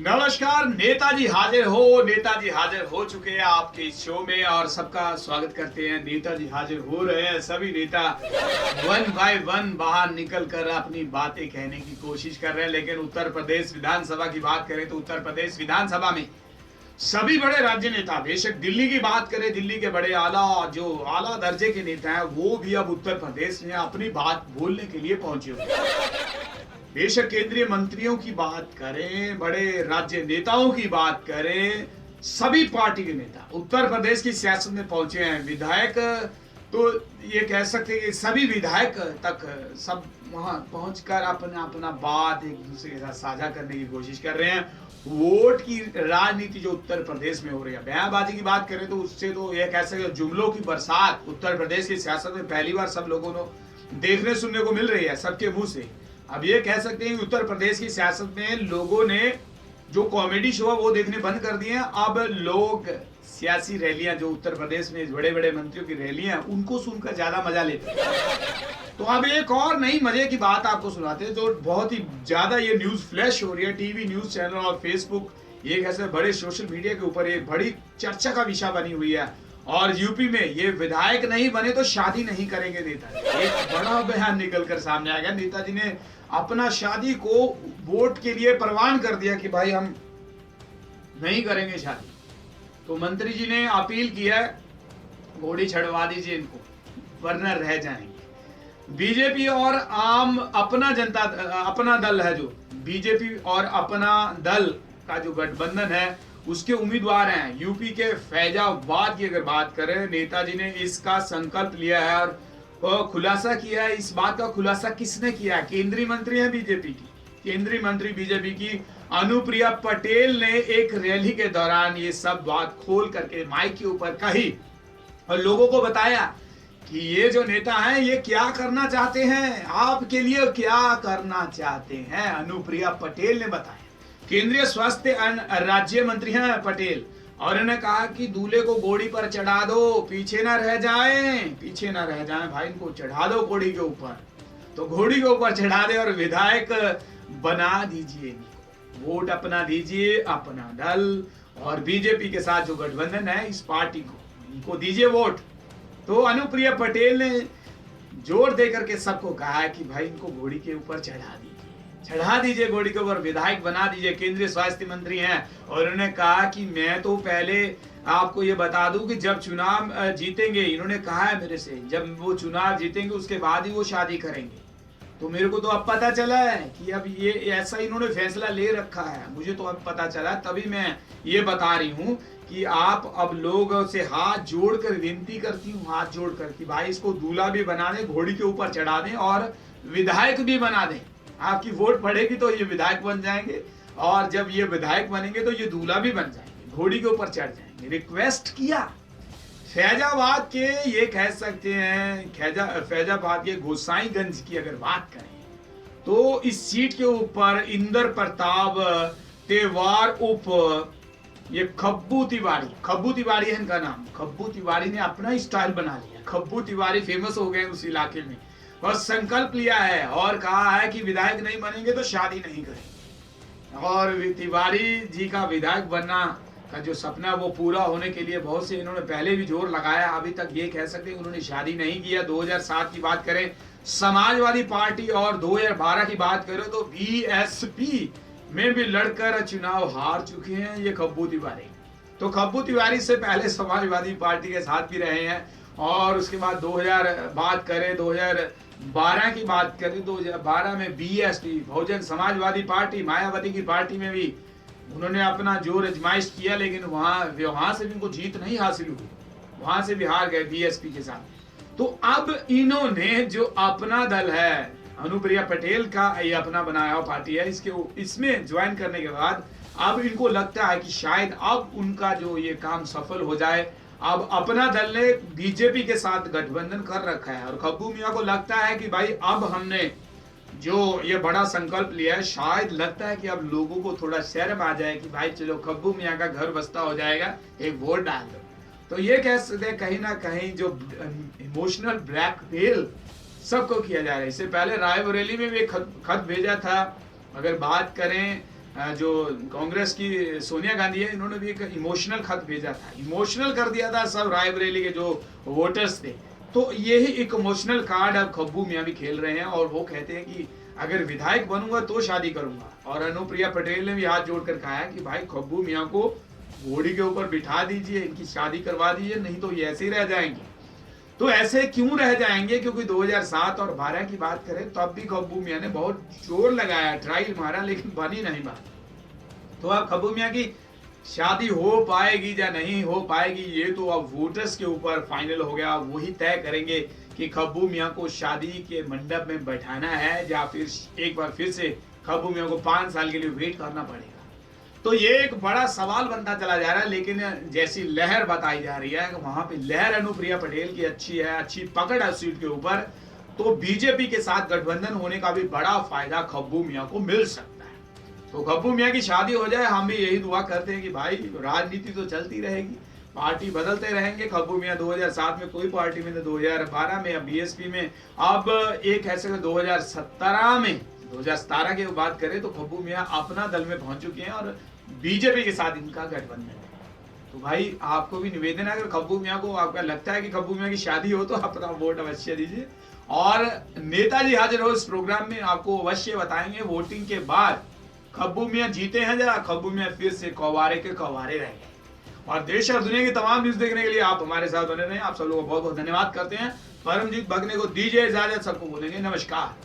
नमस्कार। नेताजी हाजिर हो चुके हैं आपके इस शो में और सबका स्वागत करते हैं। नेताजी हाजिर हो रहे हैं। सभी नेता वन बाय वन बाहर निकल कर अपनी बातें कहने की कोशिश कर रहे हैं। लेकिन उत्तर प्रदेश विधानसभा की बात करें तो उत्तर प्रदेश विधानसभा में सभी बड़े राज्य नेता, बेशक दिल्ली की बात करें, दिल्ली के बड़े आला दर्जे के नेता हैं, वो भी अब उत्तर प्रदेश में अपनी बात बोलने के लिए पहुंचे हुए हैं। बेशक केंद्रीय मंत्रियों की बात करें, बड़े राज्य नेताओं की बात करें, सभी पार्टी के नेता उत्तर प्रदेश की सियासत में पहुंचे हैं। विधायक तो ये कह सकते हैं कि सभी विधायक तक सब वहां पहुंचकर अपना बात एक दूसरे के साथ साझा करने की कोशिश कर रहे हैं। वोट की राजनीति जो उत्तर प्रदेश में हो रही है, बयानबाजी की बात करें तो उससे तो यह कह सकते हैं जुमलों की बरसात उत्तर प्रदेश की सियासत में पहली बार सब लोगों को देखने सुनने को मिल रही है, सबके मुंह से। अब ये कह सकते हैं कि उत्तर प्रदेश की सियासत में लोगों ने जो कॉमेडी शो है वो देखने बंद कर दिए हैं। अब लोग सियासी रैलियां जो उत्तर प्रदेश में बड़े बड़े मंत्रियों की रैलियां उनको सुनकर ज्यादा मजा लेते हैं। तो अब एक और नई मजे की बात आपको सुनाते हैं जो बहुत ही ज्यादा ये न्यूज फ्लैश हो रही है टीवी न्यूज चैनल और फेसबुक, ये कैसे बड़े सोशल मीडिया के ऊपर एक बड़ी चर्चा का विषय बनी हुई है। और यूपी में ये विधायक नहीं बने तो शादी नहीं करेंगे नेता। एक बड़ा बयान निकलकर सामने आ गया। नेताजी ने अपना शादी को वोट के लिए परवान कर दिया कि भाई हम नहीं करेंगे शादी। तो मंत्री जी ने अपील किया है, घोड़ी छड़वा दीजिए इनको वरना रह जाएंगे। बीजेपी और अपना दल है, जो बीजेपी और अपना दल का जो गठबंधन है उसके उम्मीदवार हैं। यूपी के फैजाबाद की अगर बात करें, नेताजी ने इसका संकल्प लिया है और खुलासा किया है। इस बात का खुलासा किसने किया है? केंद्रीय मंत्री है बीजेपी की, केंद्रीय मंत्री बीजेपी की अनुप्रिया पटेल ने एक रैली के दौरान ये सब बात खोल करके माइक के ऊपर कही और लोगों को बताया कि ये जो नेता हैं ये क्या करना चाहते हैं, आपके लिए क्या करना चाहते हैं। अनुप्रिया पटेल ने बताया। केंद्रीय स्वास्थ्य राज्य मंत्री हैं पटेल, और इन्होंने कहा कि दूल्हे को घोड़ी पर चढ़ा दो, पीछे ना रह जाएं भाई, इनको चढ़ा दो घोड़ी के ऊपर। तो घोड़ी के ऊपर चढ़ा दे और विधायक बना दीजिए, वोट अपना दीजिए, अपना दल और बीजेपी के साथ जो गठबंधन है इस पार्टी को, इनको दीजिए वोट। तो अनुप्रिया पटेल ने जोर देकर के सबको कहा है कि भाई इनको घोड़ी के ऊपर चढ़ा दीजिए घोड़ी के ऊपर, विधायक बना दीजिए। केंद्रीय स्वास्थ्य मंत्री हैं और उन्होंने कहा कि मैं तो पहले आपको ये बता दूं कि जब चुनाव जीतेंगे, इन्होंने कहा है मेरे से, जब वो चुनाव जीतेंगे उसके बाद ही वो शादी करेंगे। तो मेरे को तो अब पता चला है कि अब ये ऐसा इन्होंने फैसला ले रखा है, मुझे तो अब पता चला, तभी मैं ये बता रही हूँ कि आप अब लोगों से हाथ जोड़कर विनती करती हूँ, हाथ जोड़कर कि भाई इसको दूल्हा भी बना दें, घोड़ी के ऊपर चढ़ा दें और विधायक भी बना दें। आपकी वोट पड़ेगी तो ये विधायक बन जाएंगे और जब ये विधायक बनेंगे तो ये दूल्हा भी बन जाएंगे, घोड़ी के ऊपर चढ़ जाएंगे। रिक्वेस्ट किया। फैजाबाद के ये कह सकते हैं, फैजाबाद के गोसाईगंज की अगर बात करें तो इस सीट के ऊपर इंदर प्रताप तेवार उप ये खब्बू तिवारी है इनका नाम। खब्बू तिवारी ने अपना स्टाइल बना लिया, खब्बू तिवारी फेमस हो गए उस इलाके में और संकल्प लिया है और कहा है कि विधायक नहीं बनेंगे तो शादी नहीं करेंगे। और तिवारी जी का विधायक बनना का जो सपना वो पूरा होने के लिए बहुत से इन्होंने पहले भी जोर लगाया। अभी तक ये कह सकते हैं उन्होंने शादी नहीं किया। 2007 की बात करें समाजवादी पार्टी और 2012 की बात करें तो बीएसपी में भी लड़कर चुनाव हार चुके हैं ये खब्बू तिवारी। तो खब्बू तिवारी से पहले समाजवादी पार्टी के साथ भी रहे हैं और उसके बाद 2012 की बात करें, 2012 में बीएसपी बहुजन समाजवादी पार्टी मायावती की पार्टी में भी उन्होंने अपना जोर आजमाइश किया, लेकिन वहां से भी उनको जीत नहीं हासिल हुई, वहां से भी हार गए बीएसपी के साथ। तो अब इन्होंने जो अपना दल है, अनुप्रिया पटेल का ये अपना बनाया हुआ पार्टी है, इसमें ज्वाइन करने के बाद अब इनको लगता है कि शायद अब उनका जो ये काम सफल हो जाए। अब अपना दल ने बीजेपी के साथ गठबंधन कर रखा है और खब्बू मियां को लगता है कि भाई अब हमने जो ये बड़ा संकल्प लिया है, शायद लगता है कि अब लोगों को थोड़ा शर्म आ जाए कि भाई चलो खब्बू मियां का घर बस्ता हो जाएगा, एक वोट डाल दो। तो ये कह सकते हैं कहीं ना कहीं जो इमोशनल ब्लैकमेल सबको किया जा रहा है। इससे पहले रायबरेली में भी एक खत भेजा था। अगर बात करें जो कांग्रेस की सोनिया गांधी है, इन्होंने भी एक इमोशनल खत भेजा था, इमोशनल कर दिया था सब रायबरेली के जो वोटर्स थे। तो यही एक इमोशनल कार्ड अब खब्बू मियां भी खेल रहे हैं और वो कहते हैं कि अगर विधायक बनूंगा तो शादी करूंगा। और अनुप्रिया पटेल ने भी हाथ जोड़कर कहा है कि भाई खब्बू मियां को घोड़ी के ऊपर बिठा दीजिए, इनकी शादी करवा दीजिए, नहीं तो ये ऐसे ही रह जाएंगे। तो ऐसे क्यों रह जाएंगे, क्योंकि 2007 और 12 की बात करें तब भी खब्बू मियां ने बहुत जोर लगाया, ट्रायल मारा, लेकिन बनी नहीं बात। तो अब खब्बू मियां की शादी हो पाएगी या नहीं हो पाएगी, ये तो अब वोटर्स के ऊपर फाइनल हो गया, वही तय करेंगे कि खब्बू मियां को शादी के मंडप में बैठाना है या फिर एक बार फिर से खब्बू मियां को 5 साल के लिए वेट करना पड़ेगा। तो ये एक बड़ा सवाल बनता चला जा रहा है। लेकिन जैसी लहर बताई जा रही है, वहां पे लहर अनुप्रिया पटेल की अच्छी है, अच्छी पकड़ है सीट के ऊपर, तो बीजेपी के साथ गठबंधन होने का भी बड़ा फायदा खब्बू मियां को मिल सकता है। तो खब्बू मियां की शादी हो जाए, हम भी यही दुआ करते हैं कि भाई राजनीति तो चलती रहेगी, पार्टी बदलते रहेंगे। खब्बू मियां 2007 में कोई पार्टी में थे, 2012 में, अब बीएसपी में, अब एक ऐसे 2017 में, 2017 की बात करें तो खब्बू मियां अपना दल में पहुंच चुके हैं और बीजेपी के साथ इनका गठबंधन है। तो भाई आपको भी निवेदन है, अगर खब्बू मियां को आपका लगता है कि खब्बू मियां की शादी हो तो अपना वोट अवश्य दीजिए। और नेताजी हाजिर हो इस प्रोग्राम में आपको अवश्य बताएंगे वोटिंग के बाद खब्बू मियां जीते हैं या खब्बू मियां फिर से कौवारे के कौवारे रह गए। और देश और दुनिया की तमाम न्यूज देखने के लिए आप हमारे साथ बने रहें। आप सब लोगों को बहुत बहुत धन्यवाद करते हैं। परमजीत भगने को दीजिए इजाजत, सबको बोलेंगे नमस्कार।